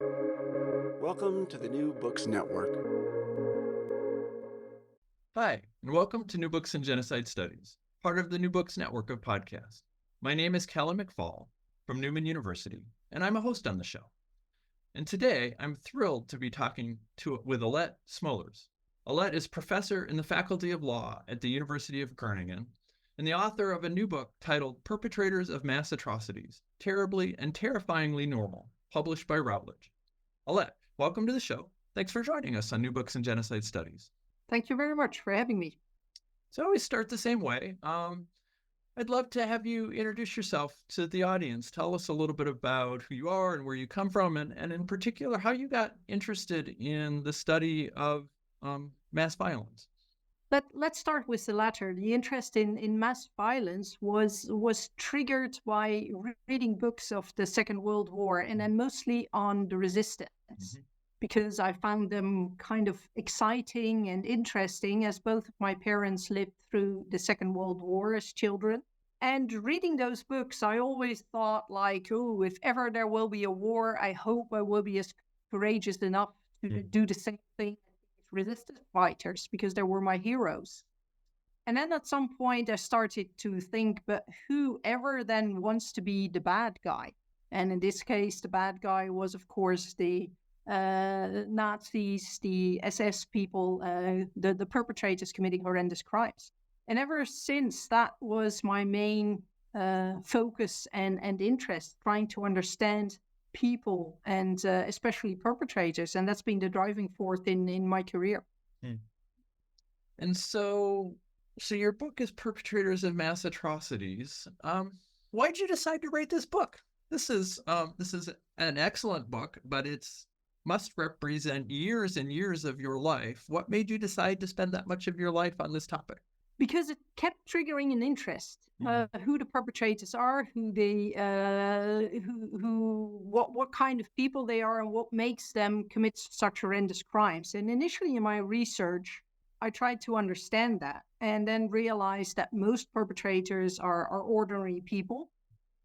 Welcome to the New Books Network. Hi, and welcome to New Books in Genocide Studies, part of the New Books Network of podcasts. My name is Callum McFall from Newman University, and I'm a host on the show. And today, I'm thrilled to be talking with Alette Smeulers. Alette is professor in the Faculty of Law at the University of Groningen and the author of a new book titled Perpetrators of Mass Atrocities, Terribly and Terrifyingly Normal, published by Routledge. Alette, welcome to the show. Thanks for joining us on New Books in Genocide Studies. Thank you very much for having me. So I always start the same way. I'd love to have you introduce yourself to the audience. Tell us a little bit about who you are and where you come from, and in particular, how you got interested in the study of mass violence. Let's start with the latter. The interest in mass violence was triggered by reading books of the Second World War, and then mostly on the resistance, because I found them kind of exciting and interesting, as both of my parents lived through the Second World War as children. And reading those books, I always thought like, oh, if ever there will be a war, I hope I will be as courageous enough to do the same thing resistance fighters, because they were my heroes. And then at some point I started to think, but whoever then wants to be the bad guy? And in this case, the bad guy was, of course, the Nazis, the SS people, the perpetrators committing horrendous crimes. And ever since, that was my main focus and interest, trying to understand people and especially perpetrators, and that's been the driving force in my career. And so your book is Perpetrators of Mass Atrocities. Why'd you decide to write this book? This is an excellent book, but it's must represent years and years of your life. What made you decide to spend that much of your life on this topic? Because it kept triggering an interest, who the perpetrators are, who they, what kind of people they are, and what makes them commit such horrendous crimes. And initially in my research, I tried to understand that, and then realized that most perpetrators are ordinary people.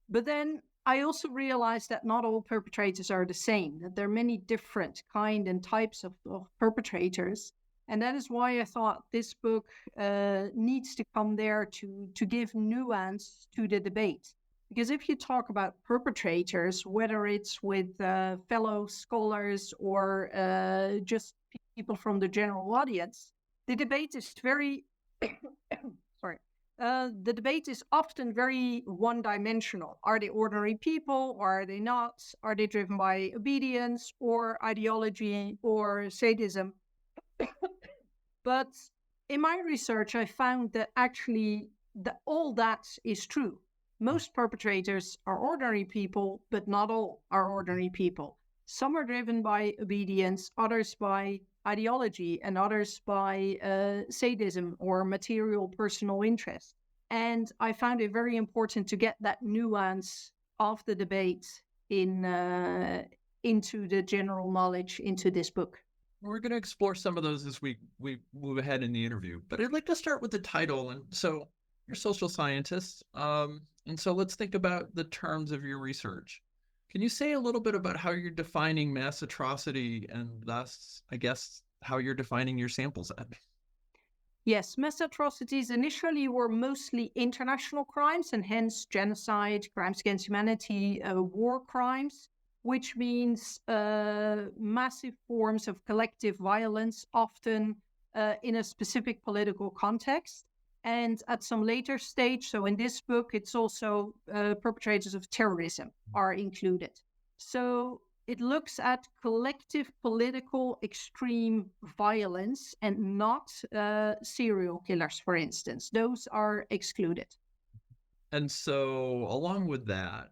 But then I also realized that not all perpetrators are the same, that there are many different kind and types of perpetrators. And that is why I thought this book needs to come there to give nuance to the debate. Because if you talk about perpetrators, whether it's with fellow scholars or just people from the general audience, the debate is very, the debate is often very one-dimensional. Are they ordinary people or are they not? Are they driven by obedience or ideology or sadism? But in my research, I found that actually all that is true. Most perpetrators are ordinary people, but not all are ordinary people. Some are driven by obedience, others by ideology, and others by sadism or material personal interest. And I found it very important to get that nuance of the debate into the general knowledge, into this book. We're going to explore some of those as we move ahead in the interview. But I'd like to start with the title. And so you're a social scientist. And so let's think about the terms of your research. Can you say a little bit about how you're defining mass atrocity and thus, I guess, how you're defining your sample set? Yes, mass atrocities initially were mostly international crimes and hence genocide, crimes against humanity, war crimes, which means massive forms of collective violence, often in a specific political context. And at some later stage, so in this book, it's also perpetrators of terrorism are included. So it looks at collective political extreme violence and not serial killers, for instance. Those are excluded. And so along with that,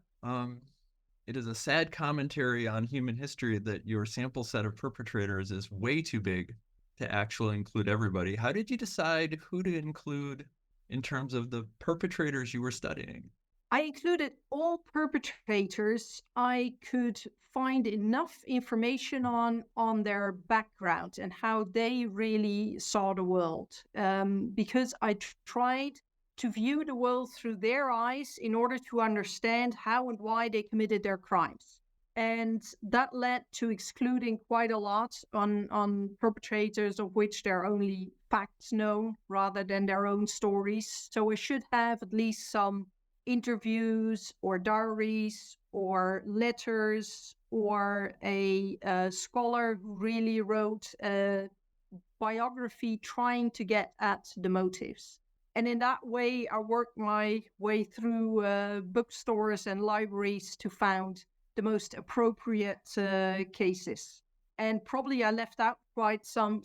it is a sad commentary on human history that your sample set of perpetrators is way too big to actually include everybody. How did you decide who to include in terms of the perpetrators you were studying? I included all perpetrators I could find enough information on their background and how they really saw the world, because I tried to view the world through their eyes in order to understand how and why they committed their crimes. And that led to excluding quite a lot on perpetrators of which there are only facts known rather than their own stories. So we should have at least some interviews or diaries or letters or a scholar who really wrote a biography trying to get at the motives. And in that way, I worked my way through bookstores and libraries to find the most appropriate cases. And probably I left out quite some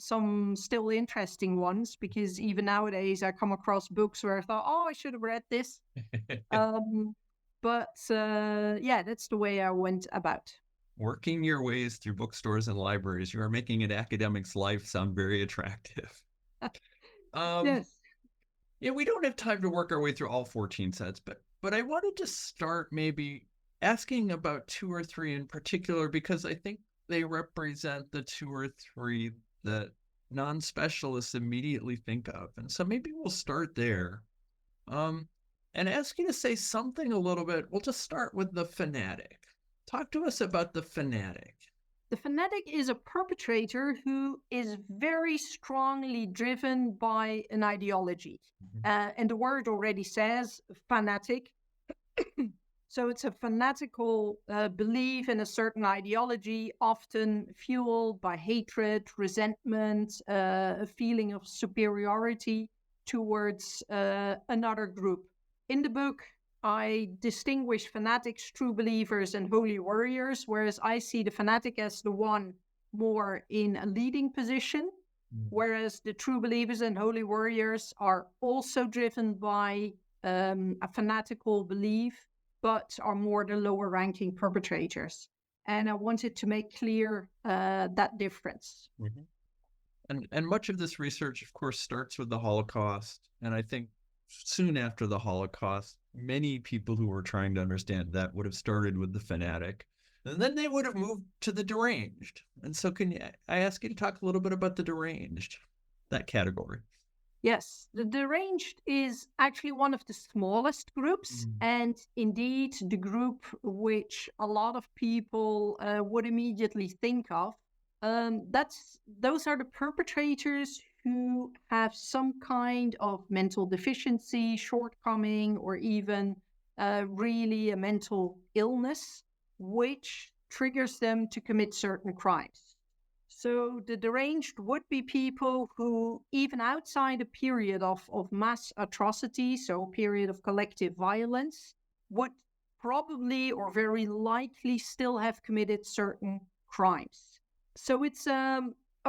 still interesting ones, because even nowadays I come across books where I thought, oh, I should have read this. But that's the way I went about. Working your ways through bookstores and libraries, you are making an academic's life sound very attractive. Yes. Yeah, we don't have time to work our way through all 14 sets, but I wanted to start maybe asking about 2 or 3 in particular, because I think they represent the 2 or 3 that non-specialists immediately think of. And so maybe we'll start there. And ask you to say something a little bit. We'll just start with the fanatic. Talk to us about the fanatic. The fanatic is a perpetrator who is very strongly driven by an ideology. And the word already says fanatic. So it's a fanatical belief in a certain ideology, often fueled by hatred, resentment, a feeling of superiority towards another group. In the book, I distinguish fanatics, true believers, and holy warriors, whereas I see the fanatic as the one more in a leading position, whereas the true believers and holy warriors are also driven by a fanatical belief, but are more the lower ranking perpetrators. And I wanted to make clear that difference. And much of this research, of course, starts with the Holocaust. And I think soon after the Holocaust, many people who were trying to understand that would have started with the fanatic, and then they would have moved to the deranged. And so I ask you to talk a little bit about the deranged, that category? Yes, the deranged is actually one of the smallest groups, and indeed the group which a lot of people would immediately think of. Those are the perpetrators who have some kind of mental deficiency, shortcoming, or even really a mental illness, which triggers them to commit certain crimes. So the deranged would be people who, even outside a period of mass atrocity, so a period of collective violence, would probably or very likely still have committed certain crimes. So it's a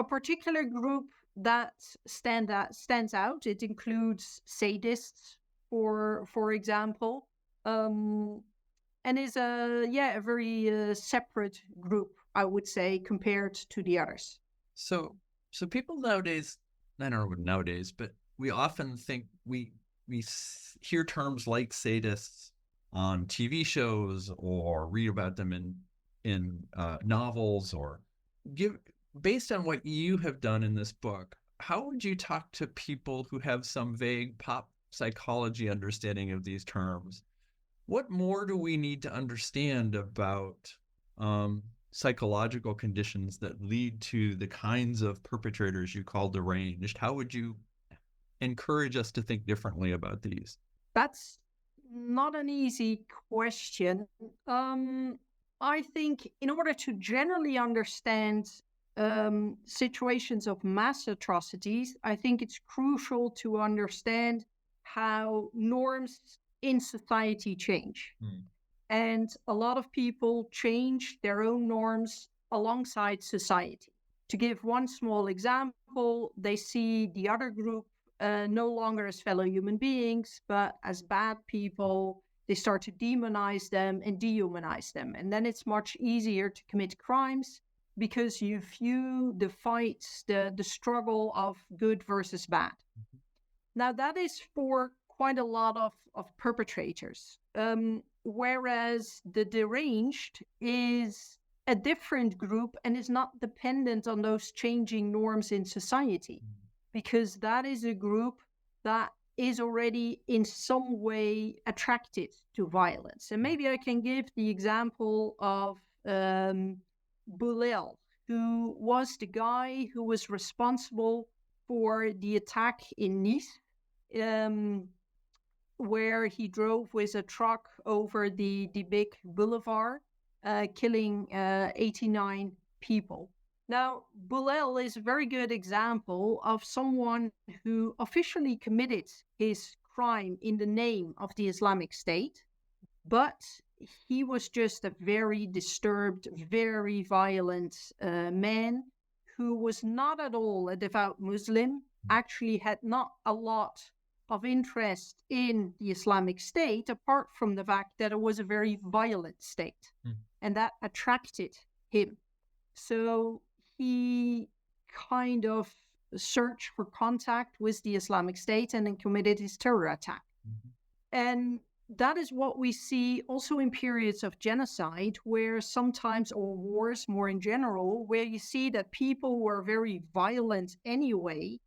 particular group that stands out. It includes sadists, for example, and is a very separate group, I would say, compared to the others. So people nowadays, I don't know what nowadays, but we often think we hear terms like sadists on TV shows or read about them in novels, or based on what you have done in this book, how would you talk to people who have some vague pop psychology understanding of these terms? What more do we need to understand about psychological conditions that lead to the kinds of perpetrators you call deranged? How would you encourage us to think differently about these? That's not an easy question. I think in order to generally understand situations of mass atrocities, I think it's crucial to understand how norms in society change. And a lot of people change their own norms alongside society. To give one small example, they see the other group no longer as fellow human beings, but as bad people. They start to demonize them and dehumanize them. And then it's much easier to commit crimes because you view the fights, the struggle of good versus bad. Now, that is for quite a lot of perpetrators. Whereas the deranged is a different group and is not dependent on those changing norms in society, because that is a group that is already in some way attracted to violence. And maybe I can give the example of Boulel, who was the guy who was responsible for the attack in Nice, where he drove with a truck over the big boulevard, killing 89 people. Now, Boulel is a very good example of someone who officially committed his crime in the name of the Islamic State, but he was just a very disturbed, very violent man who was not at all a devout Muslim, actually had not a lot of interest in the Islamic State, apart from the fact that it was a very violent state, and that attracted him. So he kind of searched for contact with the Islamic State and then committed his terror attack. And that is what we see also in periods of genocide, where sometimes, or wars more in general, where you see that people who are very violent anyway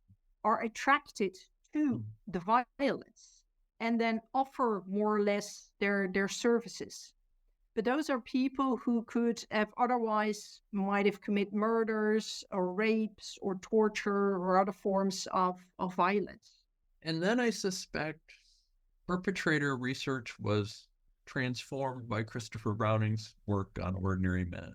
are attracted to the violence and then offer more or less their services. But those are people who could have otherwise might have committed murders or rapes or torture or other forms of violence. And then I suspect perpetrator research was transformed by Christopher Browning's work on Ordinary Men,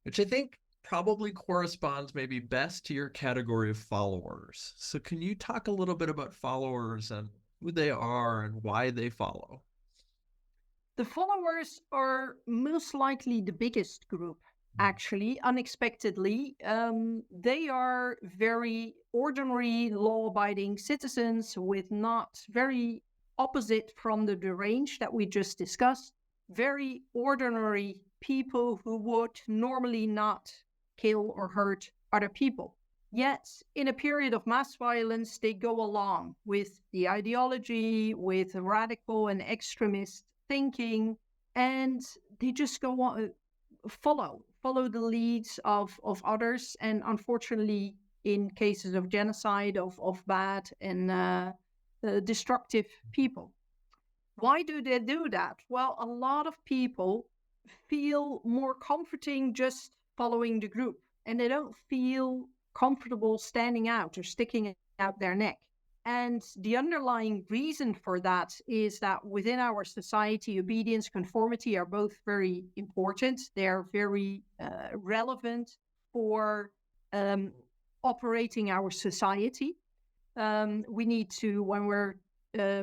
which I think probably corresponds maybe best to your category of followers. So can you talk a little bit about followers and who they are and why they follow? The followers are most likely the biggest group, actually, unexpectedly. They are very ordinary, law-abiding citizens with not very opposite from the range that we just discussed, very ordinary people who would normally not kill or hurt other people. Yet, in a period of mass violence, they go along with the ideology, with radical and extremist thinking, and they just go on, follow the leads of others, and unfortunately, in cases of genocide, of bad and destructive people. Why do they do that? Well, a lot of people feel more comforting just following the group, and they don't feel comfortable standing out or sticking out their neck. And the underlying reason for that is that within our society, obedience, conformity are both very important. They're very relevant for operating our society. We need to, when we're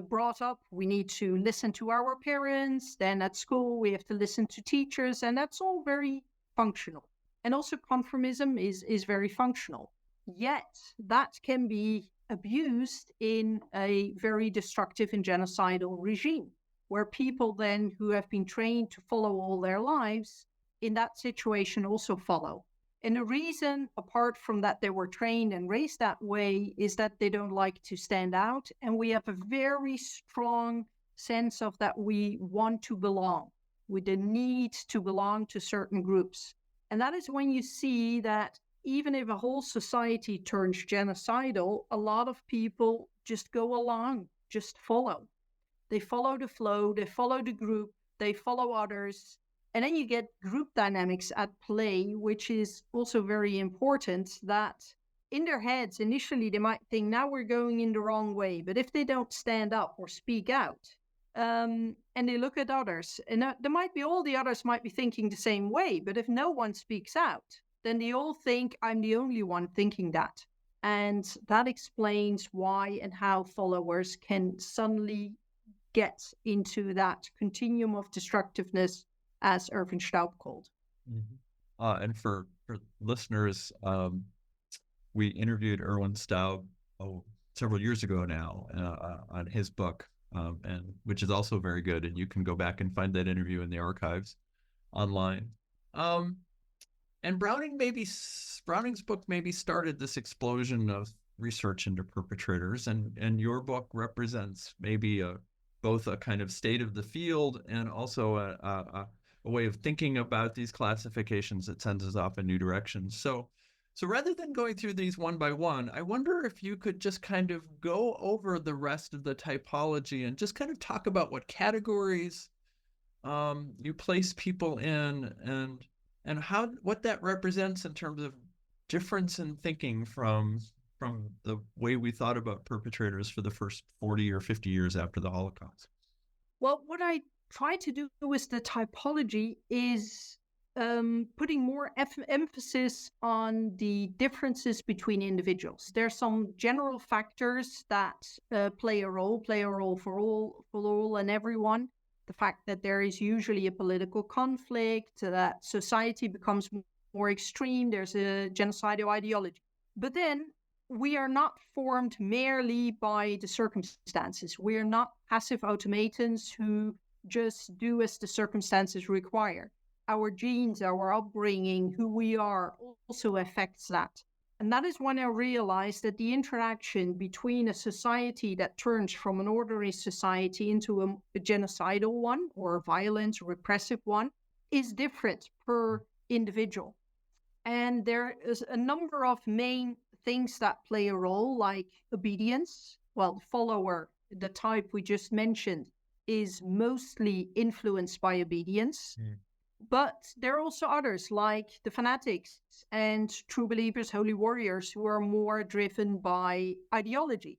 brought up, we need to listen to our parents. Then at school, we have to listen to teachers, and that's all very functional. And also conformism is very functional. Yet that can be abused in a very destructive and genocidal regime, where people then who have been trained to follow all their lives in that situation also follow. And the reason, apart from that they were trained and raised that way, is that they don't like to stand out. And we have a very strong sense of that we want to belong, with the need to belong to certain groups. And that is when you see that even if a whole society turns genocidal, a lot of people just go along, just follow. They follow the flow, they follow the group, they follow others. And then you get group dynamics at play, which is also very important, that in their heads, initially, they might think, now we're going in the wrong way. But if they don't stand up or speak out, and they look at others, and there might be, all the others might be thinking the same way, but if no one speaks out, then they all think I'm the only one thinking that. And that explains why and how followers can suddenly get into that continuum of destructiveness, as Irvin Staub called. Mm-hmm. And for listeners, we interviewed Erwin Staub several years ago now on his book, and which is also very good. And you can go back and find that interview in the archives online. And Browning's book maybe started this explosion of research into perpetrators, and your book represents maybe both a kind of state of the field and also a way of thinking about these classifications that sends us off in new directions. So rather than going through these one by one, I wonder if you could just kind of go over the rest of the typology and just kind of talk about what categories you place people in, and and what that represents in terms of difference in thinking from the way we thought about perpetrators for the first 40 or 50 years after the Holocaust. Well, what I try to do with the typology is putting more emphasis on the differences between individuals. There are some general factors that play a role for all and everyone. The fact that there is usually a political conflict, that society becomes more extreme, there's a genocidal ideology. But then we are not formed merely by the circumstances. We are not passive automatons who just do as the circumstances require. Our genes, our upbringing, who we are also affects that. And that is when I realized that the interaction between a society that turns from an ordinary society into a genocidal one or a violent, repressive one is different per individual. And there is a number of main things that play a role, like obedience. Well, the follower, the type we just mentioned, is mostly influenced by obedience. But there are also others, like the fanatics and true believers, holy warriors, who are more driven by ideology.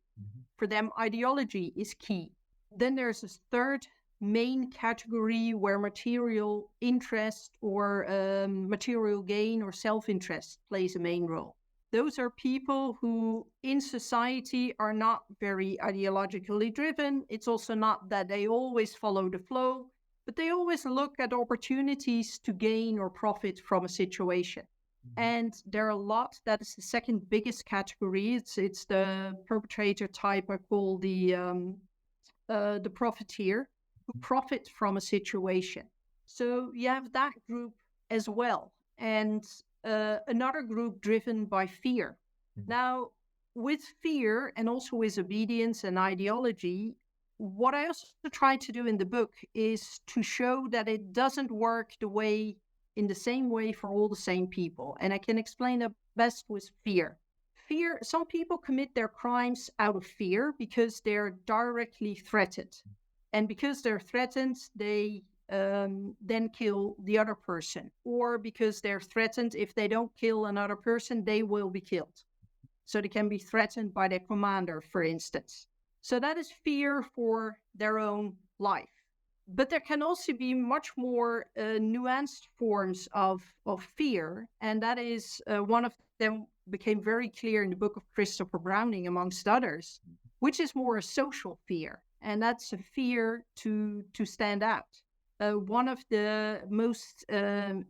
For them, ideology is key. Then there's a third main category where material interest or material gain or self-interest plays a main role. Those are people who in society are not very ideologically driven. It's also not that they always follow the flow, but they always look at opportunities to gain or profit from a situation. And there are a lot. That is the second biggest category. It's the perpetrator type I call the profiteer, who profit from a situation. So you have that group as well. And another group driven by fear. Now, with fear and also with obedience and ideology, what I also try to do in the book is to show that it doesn't work in the same way for all the same people. And I can explain that best with fear. Fear, some people commit their crimes out of fear because they're directly threatened. And because they're threatened, they then kill the other person. Or because they're threatened, if they don't kill another person, they will be killed. So they can be threatened by their commander, for instance. So that is fear for their own life. But there can also be much more nuanced forms of fear. And that is one of them became very clear in the book of Christopher Browning, amongst others, which is more a social fear. And that's a fear to stand out. One of the most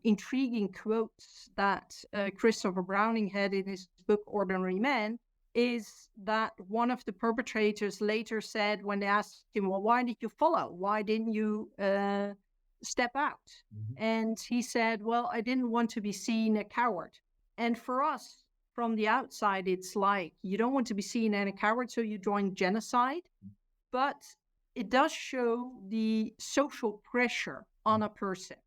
intriguing quotes that Christopher Browning had in his book, Ordinary Men, is that one of the perpetrators later said when they asked him, well, why did you follow? Why didn't you step out? And he said, well, I didn't want to be seen a coward. And for us, from the outside, it's like, you don't want to be seen as a coward, so you join genocide. But it does show the social pressure on a person.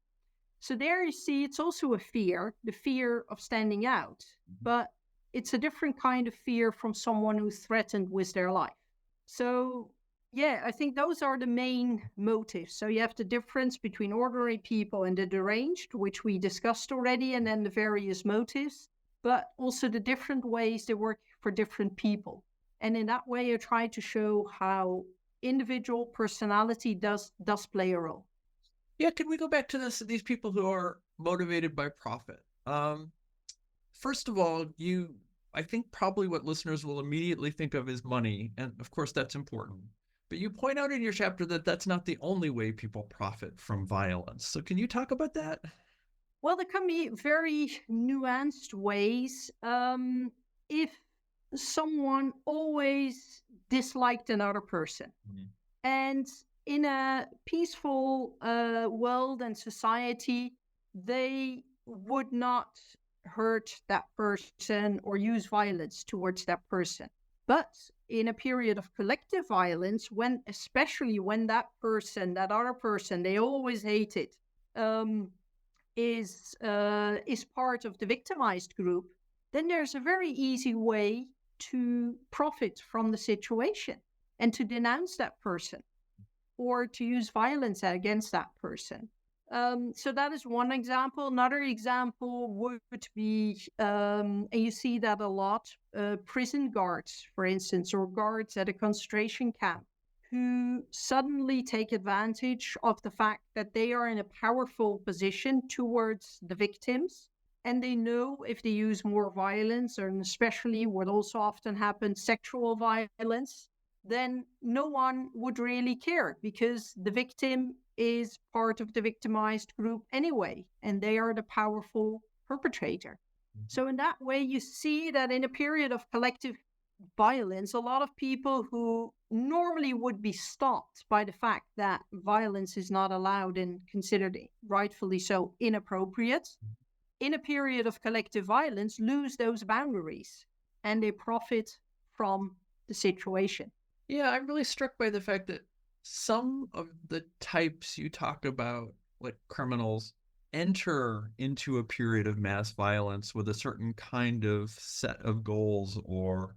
So there you see, it's also a fear, the fear of standing out. But it's a different kind of fear from someone who's threatened with their life. So, yeah, I think those are the main motives. So you have the difference between ordinary people and the deranged, which we discussed already, and then the various motives, but also the different ways they work for different people. And in that way, I try to show how individual personality does play a role. Yeah, can we go back to these people who are motivated by profit? First of all, I think probably what listeners will immediately think of is money, and of course that's important. But you point out in your chapter that that's not the only way people profit from violence. So can you talk about that? Well, there can be very nuanced ways. If someone always disliked another person, and in a peaceful world and society, they would not hurt that person or use violence towards that person. But in a period of collective violence, especially when that other person they always hated, is part of the victimized group, then there's a very easy way to profit from the situation and to denounce that person or to use violence against that person. So that is one example. Another example would be, and you see that a lot, prison guards, for instance, or guards at a concentration camp, who suddenly take advantage of the fact that they are in a powerful position towards the victims. And they know if they use more violence, and especially what also often happens, sexual violence, then no one would really care, because the victim is part of the victimized group anyway, and they are the powerful perpetrator. Mm-hmm. So in that way, you see that in a period of collective violence, a lot of people who normally would be stopped by the fact that violence is not allowed and considered, rightfully so, inappropriate, in a period of collective violence, lose those boundaries, and they profit from the situation. Yeah, I'm really struck by the fact that some of the types you talk about, like criminals, enter into a period of mass violence with a certain kind of set of goals or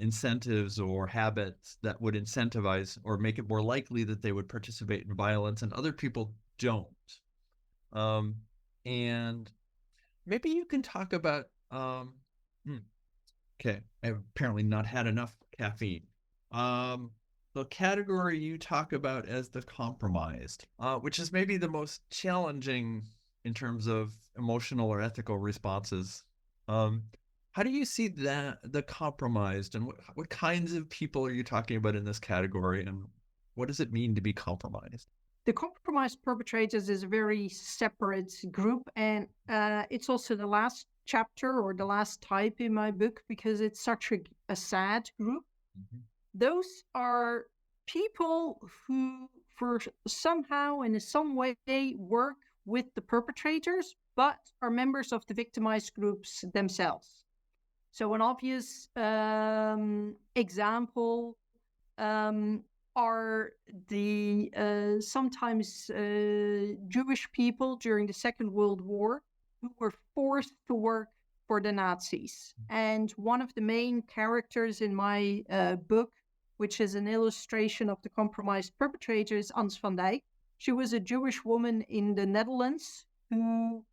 incentives or habits that would incentivize or make it more likely that they would participate in violence, and other people don't. And maybe you can talk about, okay, I've apparently not had enough caffeine. The category you talk about as the compromised, which is maybe the most challenging in terms of emotional or ethical responses. How do you see that, the compromised, and what kinds of people are you talking about in this category, and what does it mean to be compromised? The compromised perpetrators is a very separate group, and it's also the last chapter or the last type in my book, because it's such a sad group. Mm-hmm. Those are people who, for somehow in some way, work with the perpetrators, but are members of the victimized groups themselves. So an obvious example are the sometimes Jewish people during the Second World War who were forced to work for the Nazis. And one of the main characters in my book, which is an illustration of the compromised perpetrators, Ans van Dijk. She was a Jewish woman in the Netherlands who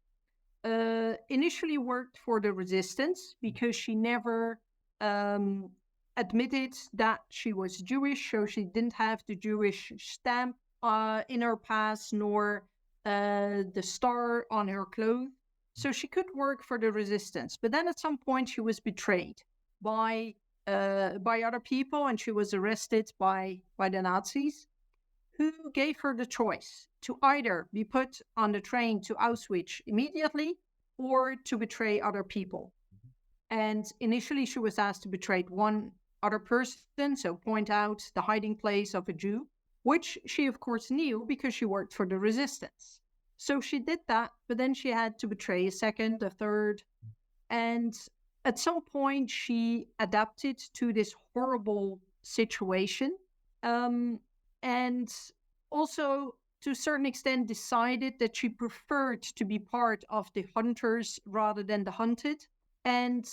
initially worked for the resistance because she never admitted that she was Jewish, so she didn't have the Jewish stamp in her pass, nor the star on her clothes. So she could work for the resistance. But then at some point she was betrayed by other people, and she was arrested by the Nazis, who gave her the choice to either be put on the train to Auschwitz immediately or to betray other people. And initially she was asked to betray one other person, so point out the hiding place of a Jew, which she of course knew because she worked for the resistance. So she did that, but then she had to betray a second, a third, and at some point she adapted to this horrible situation, and also to a certain extent decided that she preferred to be part of the hunters rather than the hunted, and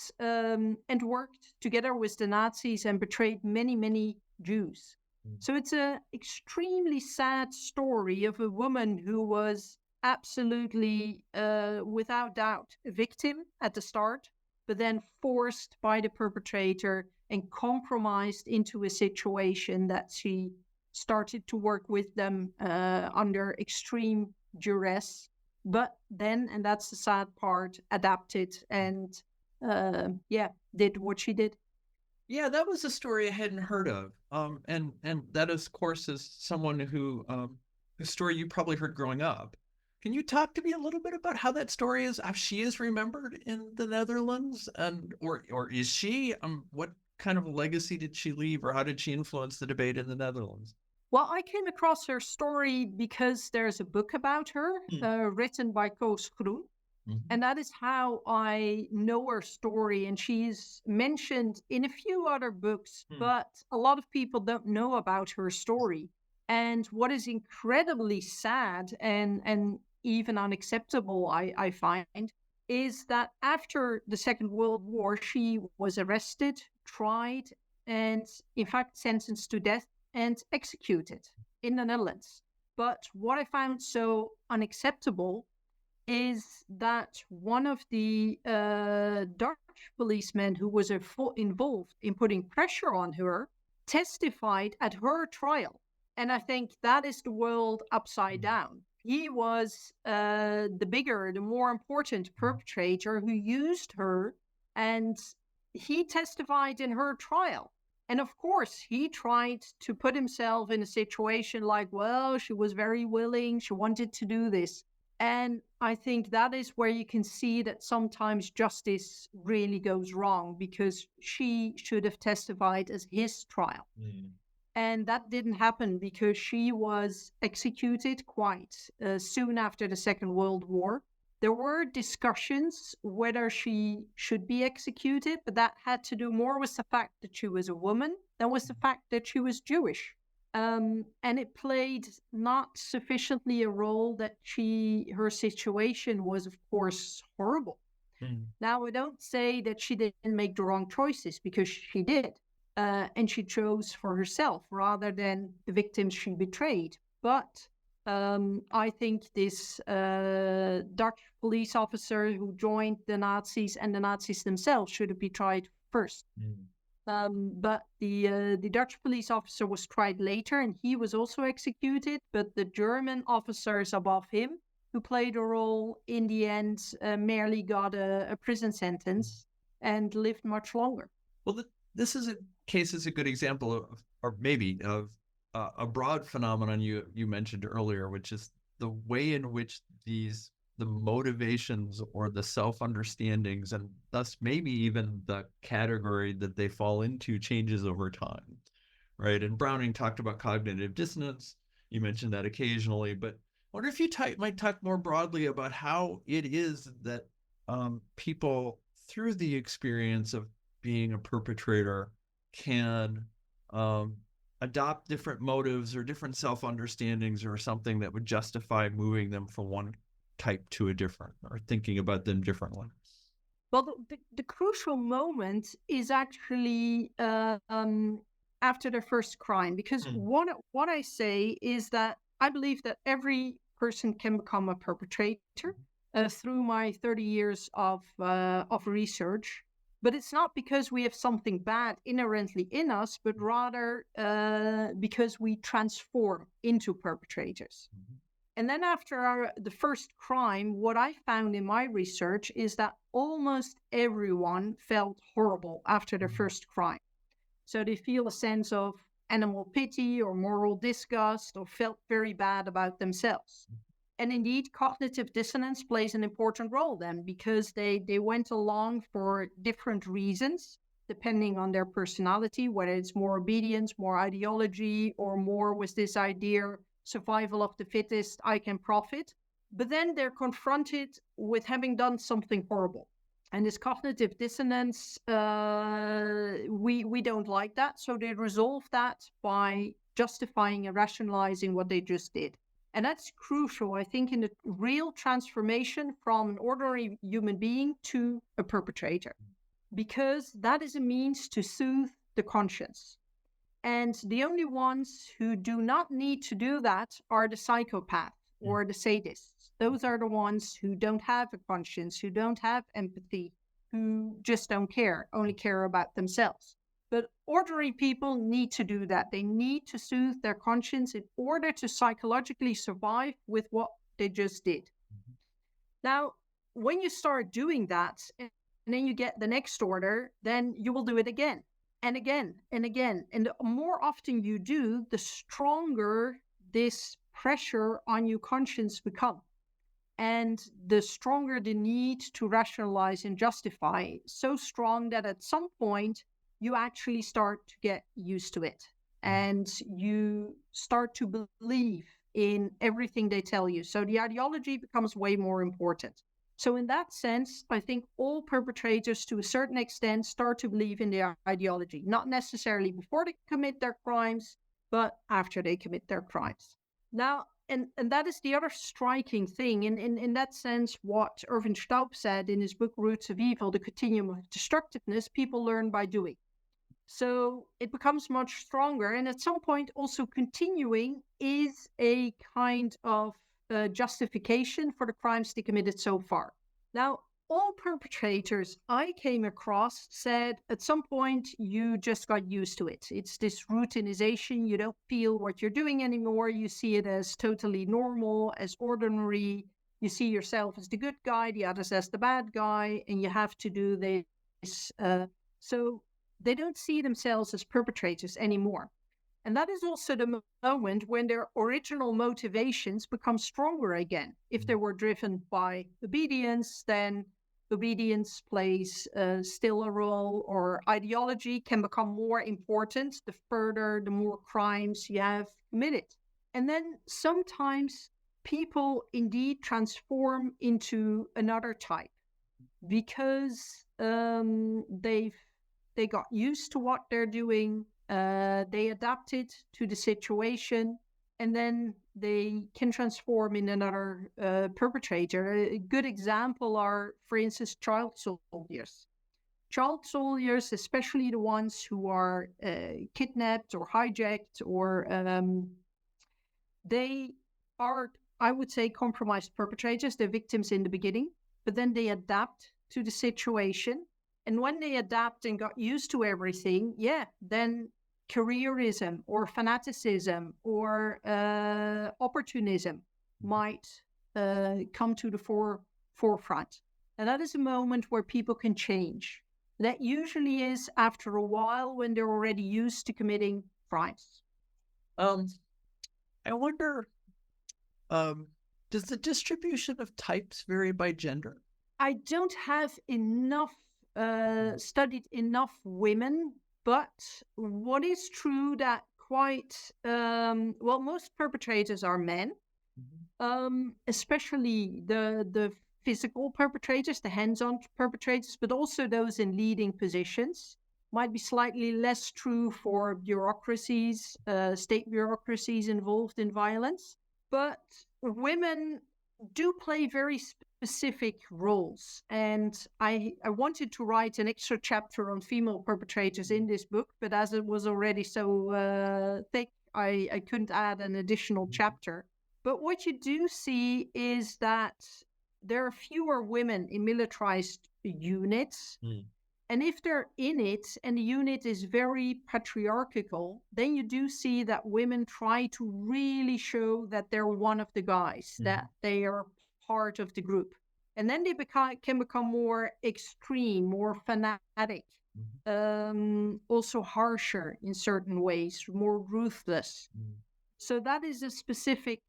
worked together with the Nazis and betrayed many, many Jews. So it's an extremely sad story of a woman who was absolutely, without doubt, a victim at the start, but then forced by the perpetrator and compromised into a situation that she started to work with them under extreme duress, but then, and that's the sad part, adapted and did what she did. Yeah, that was a story I hadn't heard of. And that, of course, is someone who, a story you probably heard growing up. Can you talk to me a little bit about how that story is, how she is remembered in the Netherlands, and or is she? What kind of legacy did she leave, or how did she influence the debate in the Netherlands? Well, I came across her story because there's a book about her written by Koos Groen. Mm-hmm. And that is how I know her story. And she's mentioned in a few other books, but a lot of people don't know about her story. And what is incredibly sad and even unacceptable, I find, is that after the Second World War, she was arrested, tried, and in fact sentenced to death and executed in the Netherlands. But what I found so unacceptable is that one of the Dutch policemen who was involved in putting pressure on her testified at her trial. And I think that is the world upside down. He was the bigger, the more important perpetrator who used her, and he testified in her trial. And of course, he tried to put himself in a situation like, well, she was very willing, she wanted to do this. And I think that is where you can see that sometimes justice really goes wrong, because she should have testified as his trial. And that didn't happen because she was executed quite soon after the Second World War. There were discussions whether she should be executed, but that had to do more with the fact that she was a woman than with the fact that she was Jewish. And it played not sufficiently a role that her situation was, of course, horrible. Now, I don't say that she didn't make the wrong choices, because she did. And she chose for herself rather than the victims she betrayed. But I think this Dutch police officer who joined the Nazis and the Nazis themselves should have been tried first. But the Dutch police officer was tried later, and he was also executed. But the German officers above him, who played a role, in the end merely got a prison sentence and lived much longer. Well, this is a good example of, or maybe of, a broad phenomenon you mentioned earlier, which is the way in which the motivations or the self-understandings, and thus maybe even the category that they fall into, changes over time, right? And Browning talked about cognitive dissonance. You mentioned that occasionally, but I wonder if you might talk more broadly about how it is that people, through the experience of being a perpetrator, can adopt different motives or different self-understandings or something that would justify moving them from one type to a different, or thinking about them differently. Well, the crucial moment is actually after the first crime, because what I say is that I believe that every person can become a perpetrator through my 30 years of research. But it's not because we have something bad inherently in us, but rather because we transform into perpetrators. And then after the first crime, what I found in my research is that almost everyone felt horrible after the first crime. So they feel a sense of animal pity or moral disgust, or felt very bad about themselves. And indeed, cognitive dissonance plays an important role then, because they went along for different reasons, depending on their personality, whether it's more obedience, more ideology, or more with this idea, survival of the fittest, I can profit. But then they're confronted with having done something horrible. And this cognitive dissonance, we don't like that. So they resolve that by justifying and rationalizing what they just did. And that's crucial, I think, in the real transformation from an ordinary human being to a perpetrator, because that is a means to soothe the conscience. And the only ones who do not need to do that are the psychopaths or the sadists. Those are the ones who don't have a conscience, who don't have empathy, who just don't care, only care about themselves. But ordinary people need to do that. They need to soothe their conscience in order to psychologically survive with what they just did. Now, when you start doing that, and then you get the next order, then you will do it again and again and again. And the more often you do, the stronger this pressure on your conscience becomes. And the stronger the need to rationalize and justify, so strong that at some point, you actually start to get used to it, and you start to believe in everything they tell you. So the ideology becomes way more important. So in that sense, I think all perpetrators to a certain extent start to believe in their ideology, not necessarily before they commit their crimes, but after they commit their crimes. Now, and that is the other striking thing. In that sense, what Irvin Staub said in his book, Roots of Evil, The Continuum of Destructiveness, people learn by doing. So it becomes much stronger. And at some point, also continuing is a kind of justification for the crimes they committed so far. Now, all perpetrators I came across said at some point you just got used to it. It's this routinization. You don't feel what you're doing anymore. You see it as totally normal, as ordinary. You see yourself as the good guy, the others as the bad guy, and you have to do this. So they don't see themselves as perpetrators anymore. And that is also the moment when their original motivations become stronger again. If they were driven by obedience, then obedience plays still a role, or ideology can become more important the more crimes you have committed. And then sometimes people indeed transform into another type because they got used to what they're doing, they adapted to the situation, and then they can transform in another perpetrator. A good example are, for instance, child soldiers. Child soldiers, especially the ones who are kidnapped or hijacked, or they are, I would say, compromised perpetrators. They're victims in the beginning, but then they adapt to the situation. And when they adapt and got used to everything, then careerism or fanaticism or opportunism might come to the forefront. And that is a moment where people can change. That usually is after a while when they're already used to committing crimes. I wonder, does the distribution of types vary by gender? I don't have enough studied enough women, but what is true that most perpetrators are men, especially the physical perpetrators, the hands-on perpetrators, but also those in leading positions. Might be slightly less true for bureaucracies, state bureaucracies involved in violence, but women do play very specific roles. And I wanted to write an extra chapter on female perpetrators in this book, but as it was already so thick, I couldn't add an additional chapter. But what you do see is that there are fewer women in militarized units. And if they're in it and the unit is very patriarchal, then you do see that women try to really show that they're one of the guys, that they are part of the group. And then they can become more extreme, more fanatic, also harsher in certain ways, more ruthless. So that is a specific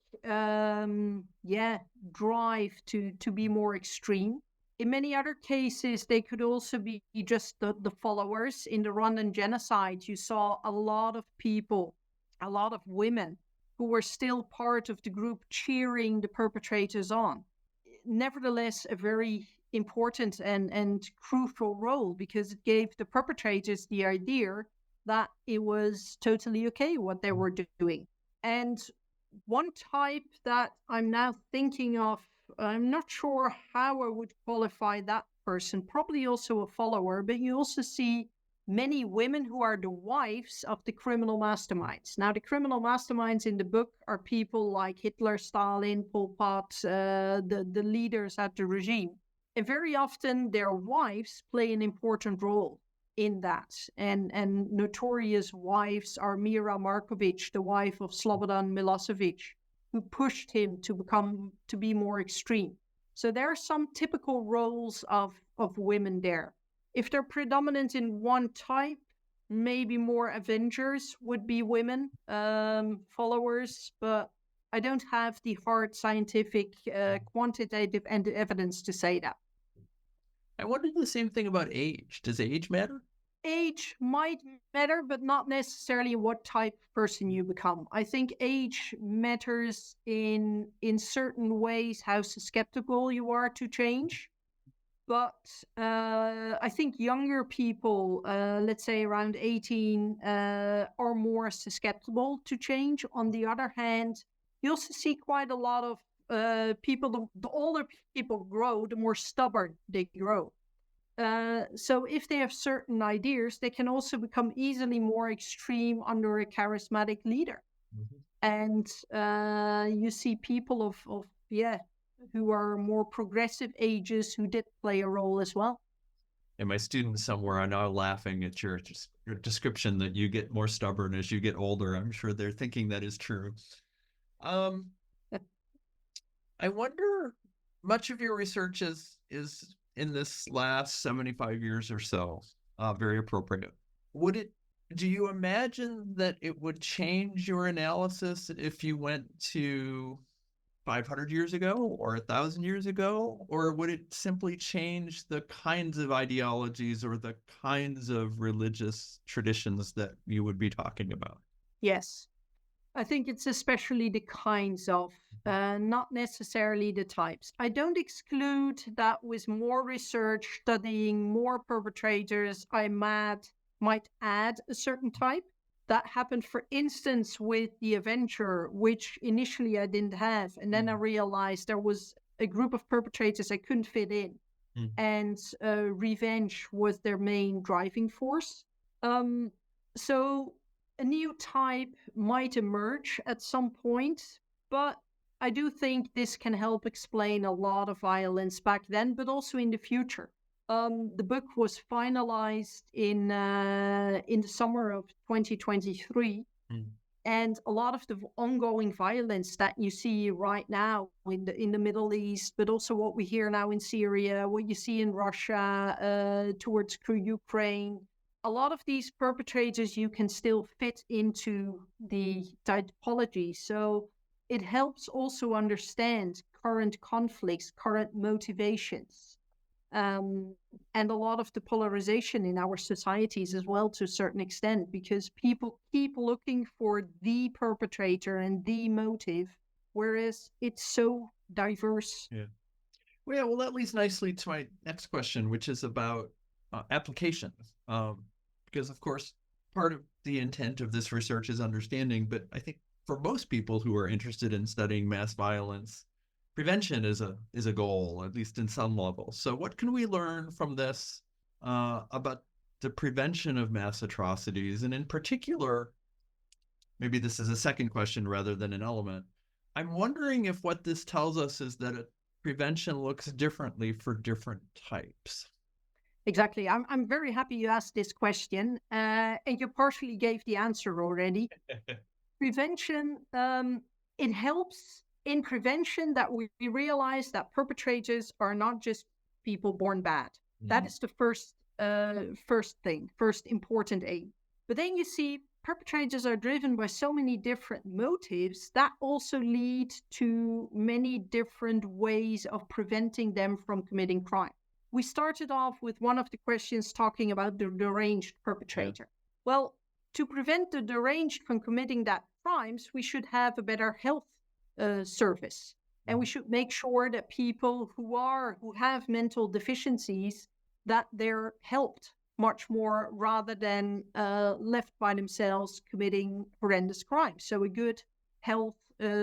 drive to be more extreme. In many other cases, they could also be just the followers. In the Rwandan genocide, you saw a lot of people, a lot of women who were still part of the group cheering the perpetrators on. Nevertheless, a very important and crucial role, because it gave the perpetrators the idea that it was totally okay what they were doing. And one type that I'm now thinking of, I'm not sure how I would qualify that person, probably also a follower, but you also see many women who are the wives of the criminal masterminds. Now, the criminal masterminds in the book are people like Hitler, Stalin, Pol Pot, the leaders at the regime. And very often their wives play an important role in that. And notorious wives are Mira Markovic, the wife of Slobodan Milosevic, who pushed him to be more extreme. So there are some typical roles of women there. If they're predominant in one type, maybe more Avengers would be women, followers, but I don't have the hard scientific, quantitative evidence to say that. I wonder the same thing about age. Does age matter? Age might matter, but not necessarily what type of person you become. I think age matters in certain ways, how susceptible you are to change. But I think younger people, let's say around 18, are more susceptible to change. On the other hand, you also see quite a lot of people, the older people grow, the more stubborn they grow. So if they have certain ideas, they can also become easily more extreme under a charismatic leader. And you see people of who are more progressive ages who did play a role as well. And my students somewhere are now laughing at your description that you get more stubborn as you get older. I'm sure they're thinking that is true. I wonder, much of your research is in this last 75 years or so, very appropriate. Do you imagine that it would change your analysis if you went to 500 years ago or 1,000 years ago? Or would it simply change the kinds of ideologies or the kinds of religious traditions that you would be talking about? Yes. I think it's especially the kinds of, not necessarily the types. I don't exclude that with more research, studying more perpetrators, I might add a certain type. That happened, for instance, with The Avenger, which initially I didn't have. And then I realized there was a group of perpetrators I couldn't fit in. And revenge was their main driving force. So a new type might emerge at some point, but I do think this can help explain a lot of violence back then, but also in the future. The book was finalized in the summer of 2023, and a lot of the ongoing violence that you see right now in the Middle East, but also what we hear now in Syria, what you see in Russia, towards Ukraine, a lot of these perpetrators you can still fit into the typology. So it helps also understand current conflicts, current motivations, and a lot of the polarization in our societies as well, to a certain extent, because people keep looking for the perpetrator and the motive, whereas it's so diverse. Yeah. Well, that leads nicely to my next question, which is about applications. Because, of course, part of the intent of this research is understanding, but I think for most people who are interested in studying mass violence, prevention is a goal, at least in some level. So what can we learn from this about the prevention of mass atrocities? And in particular, maybe this is a second question rather than an element, I'm wondering if what this tells us is that prevention looks differently for different types. Exactly. I'm very happy you asked this question, and you partially gave the answer already. Prevention, it helps in prevention that we realize that perpetrators are not just people born bad. That is the first important aim. But then you see perpetrators are driven by so many different motives that also lead to many different ways of preventing them from committing crime. We started off with one of the questions talking about the deranged perpetrator. Yeah. Well, to prevent the deranged from committing that crimes, we should have a better health service. And we should make sure that people who have mental deficiencies, that they're helped much more rather than left by themselves committing horrendous crimes. So a good health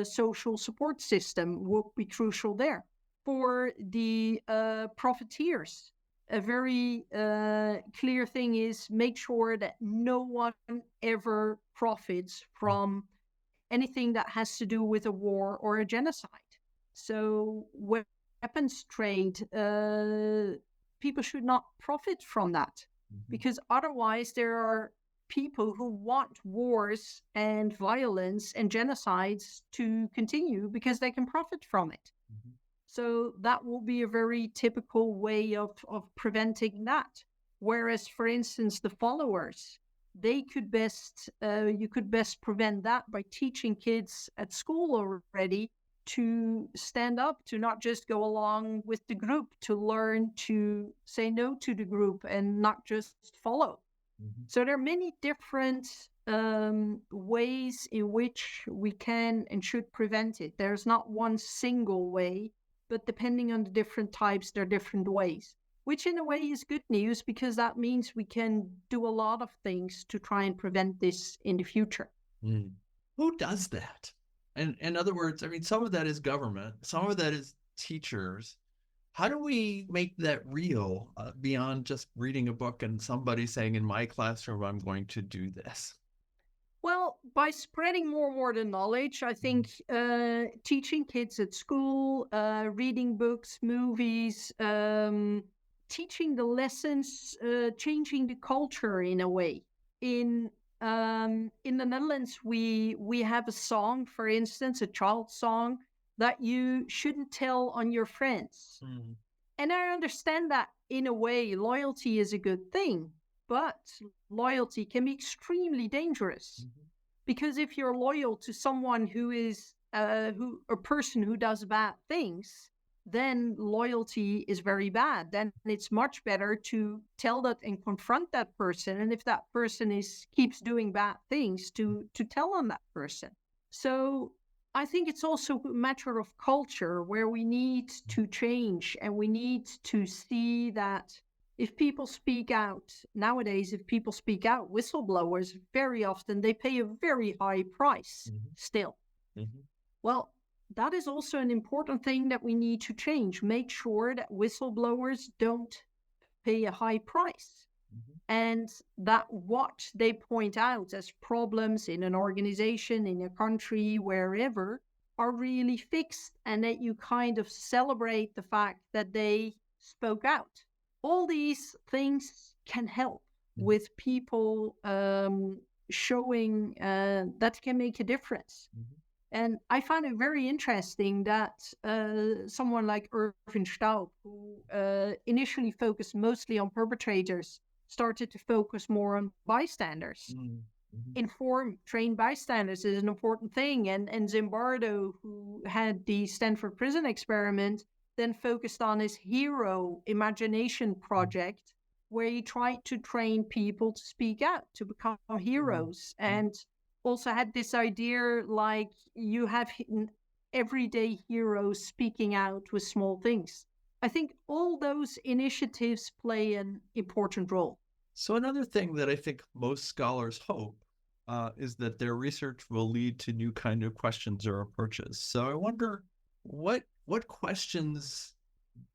social support system will be crucial there. For the profiteers, a very clear thing is make sure that no one ever profits from anything that has to do with a war or a genocide. So weapons trade, people should not profit from that, because otherwise there are people who want wars and violence and genocides to continue because they can profit from it. So that will be a very typical way of preventing that. Whereas, for instance, the followers, you could best prevent that by teaching kids at school already to stand up, to not just go along with the group, to learn to say no to the group and not just follow. So there are many different ways in which we can and should prevent it. There's not one single way, but depending on the different types, there are different ways, which in a way is good news, because that means we can do a lot of things to try and prevent this in the future. Who does that? And in other words, I mean, some of that is government, some of that is teachers. How do we make that real beyond just reading a book and somebody saying, in my classroom, I'm going to do this? Well, by spreading more the knowledge, I think teaching kids at school, reading books, movies, teaching the lessons, changing the culture in a way. In the Netherlands, we have a song, for instance, a child song that you shouldn't tell on your friends. Mm. And I understand that in a way, loyalty is a good thing, but loyalty can be extremely dangerous. Mm-hmm. Because if you're loyal to someone who is a person who does bad things, then loyalty is very bad. Then it's much better to tell that and confront that person. And if that person keeps doing bad things, to tell on that person. So I think it's also a matter of culture where we need to change, and we need to see that if people speak out nowadays, whistleblowers, very often they pay a very high price still. Mm-hmm. Well, that is also an important thing that we need to change. Make sure that whistleblowers don't pay a high price. And that what they point out as problems in an organization, in a country, wherever, are really fixed, and that you kind of celebrate the fact that they spoke out. All these things can help with people showing that can make a difference. And I find it very interesting that someone like Irvin Staub, who initially focused mostly on perpetrators, started to focus more on bystanders. Informed, trained bystanders is an important thing. And Zimbardo, who had the Stanford Prison Experiment, then focused on his hero imagination project, where he tried to train people to speak out, to become heroes. And also had this idea like you have everyday heroes speaking out with small things. I think all those initiatives play an important role. So another thing that I think most scholars hope is that their research will lead to new kind of questions or approaches. So I wonder what questions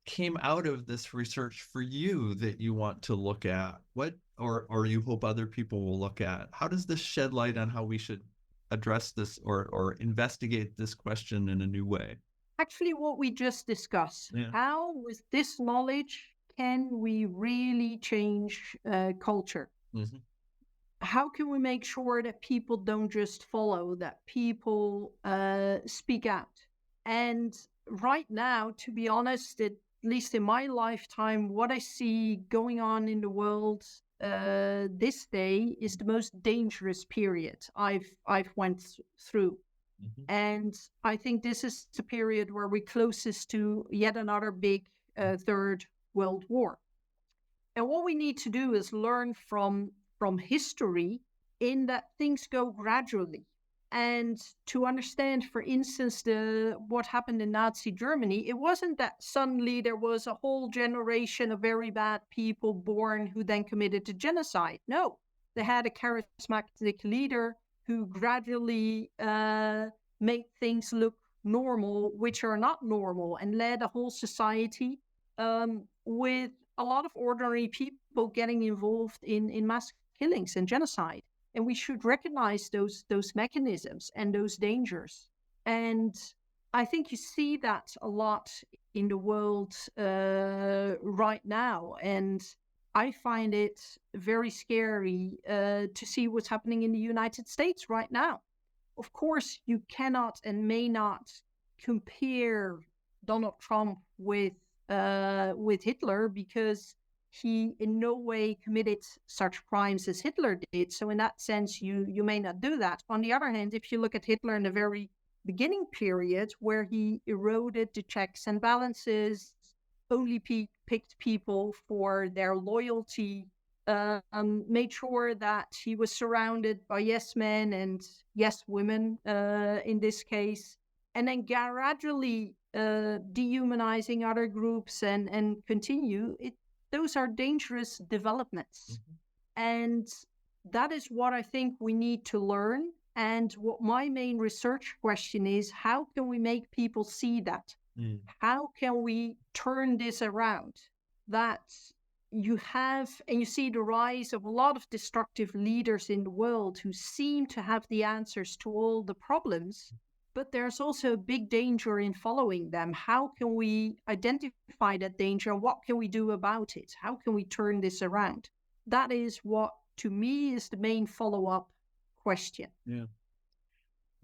came out of this research for you that you want to look at? What or you hope other people will look at? How does this shed light on how we should address this or investigate this question in a new way? Actually, what we just discussed, how with this knowledge can we really change culture? Mm-hmm. How can we make sure that people don't just follow, that people speak out? And right now, to be honest, at least in my lifetime, what I see going on in the world this day is the most dangerous period I've went through. Mm-hmm. And I think this is the period where we're closest to yet another big Third World War. And what we need to do is learn from history in that things go gradually. And to understand, for instance, what happened in Nazi Germany, it wasn't that suddenly there was a whole generation of very bad people born who then committed to genocide. No, they had a charismatic leader who gradually made things look normal, which are not normal, and led a whole society with a lot of ordinary people getting involved in mass killings and genocide. And we should recognize those mechanisms and those dangers. And I think you see that a lot in the world right now. And I find it very scary to see what's happening in the United States right now. Of course, you cannot and may not compare Donald Trump with Hitler, because he in no way committed such crimes as Hitler did. So in that sense, you may not do that. On the other hand, if you look at Hitler in the very beginning period, where he eroded the checks and balances, only picked people for their loyalty, made sure that he was surrounded by yes men and yes women in this case, and then gradually dehumanizing other groups and continue it. Those are dangerous developments. Mm-hmm. And that is what I think we need to learn. And what my main research question is, how can we make people see that? How can we turn this around? That you have, and you see the rise of a lot of destructive leaders in the world who seem to have the answers to all the problems, but there's also a big danger in following them. How can we identify that danger and what can we do about it? How can we turn this around? That is what, to me, is the main follow-up question. Yeah.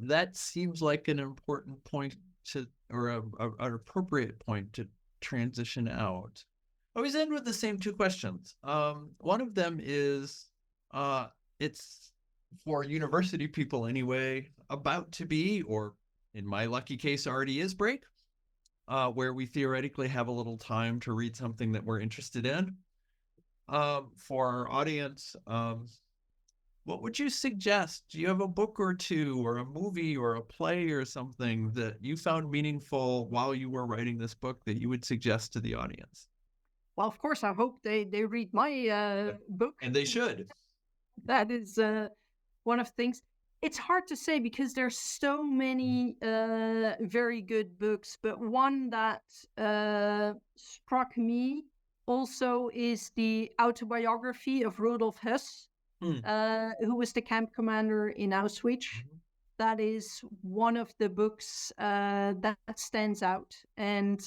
That seems like an important point to, or an appropriate point to transition out. I always end with the same two questions. One of them is, it's for university people anyway, about to be, or in my lucky case already is break, where we theoretically have a little time to read something that we're interested in. For our audience, what would you suggest? Do you have a book or two, or a movie or a play or something that you found meaningful while you were writing this book that you would suggest to the audience? Well, of course, I hope they read my book. And they should. That is one of the things. It's hard to say because there's so many very good books, but one that struck me also is the autobiography of Rudolf Hess, who was the camp commander in Auschwitz. That is one of the books that stands out. And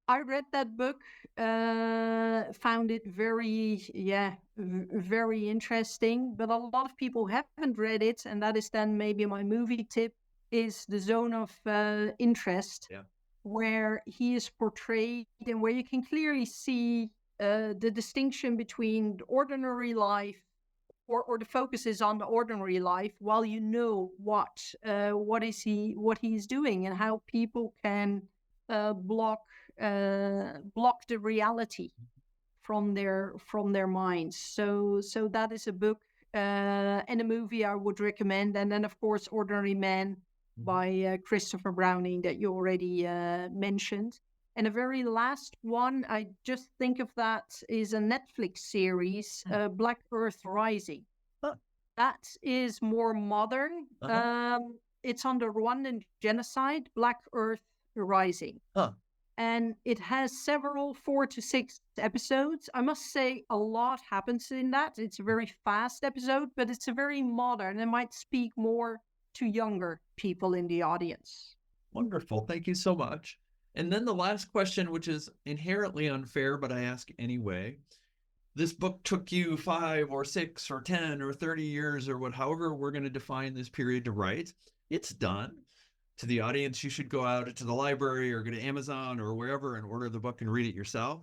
I read that book, found it very interesting, but a lot of people haven't read it, and that is then maybe my movie tip, is The Zone of Interest, where he is portrayed and where you can clearly see the distinction between ordinary life, or the focus is on the ordinary life, while you know what he's doing and how people can block the reality from their minds. So that is a book and a movie I would recommend. And then, of course, Ordinary Man by Christopher Browning that you already mentioned. And a very last one, I just think of that, is a Netflix series, Black Earth Rising. That is more modern. It's on the Rwandan genocide, Black Earth Rising. And it has several 4 to 6 episodes. I must say a lot happens in that. It's a very fast episode, but it's a very modern and might speak more to younger people in the audience. Wonderful. Thank you so much. And then the last question, which is inherently unfair, but I ask anyway. This book took you 5 or 6 or 10 or 30 years or however we're going to define this period to write. It's done. To the audience, you should go out to the library or go to Amazon or wherever and order the book and read it yourself.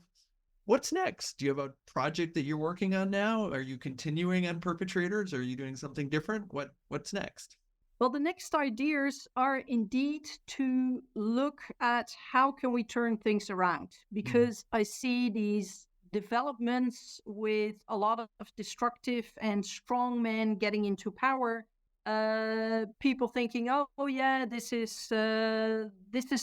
What's next? Do you have a project that you're working on now? Are you continuing on Perpetrators? Are you doing something different? What's next? Well, the next ideas are indeed to look at how can we turn things around, because I see these developments with a lot of destructive and strong men getting into power. People thinking, oh yeah, this is the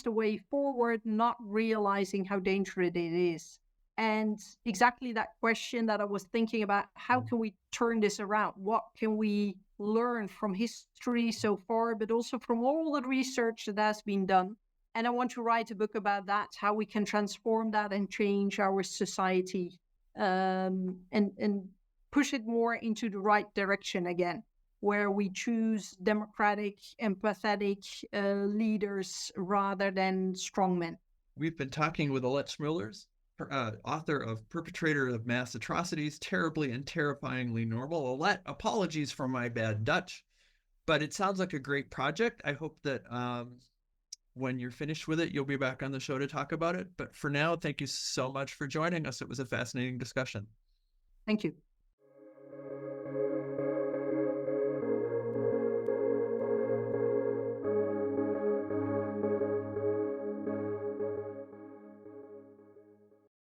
way forward, not realizing how dangerous it is. And exactly that question that I was thinking about, how can we turn this around? What can we learn from history so far, but also from all the research that has been done? And I want to write a book about that, how we can transform that and change our society, and push it more into the right direction again, where we choose democratic, empathetic leaders rather than strongmen. We've been talking with Alette Smeulers, author of Perpetrator of Mass Atrocities, Terribly and Terrifyingly Normal. Alette, apologies for my bad Dutch, but it sounds like a great project. I hope that when you're finished with it, you'll be back on the show to talk about it. But for now, thank you so much for joining us. It was a fascinating discussion. Thank you.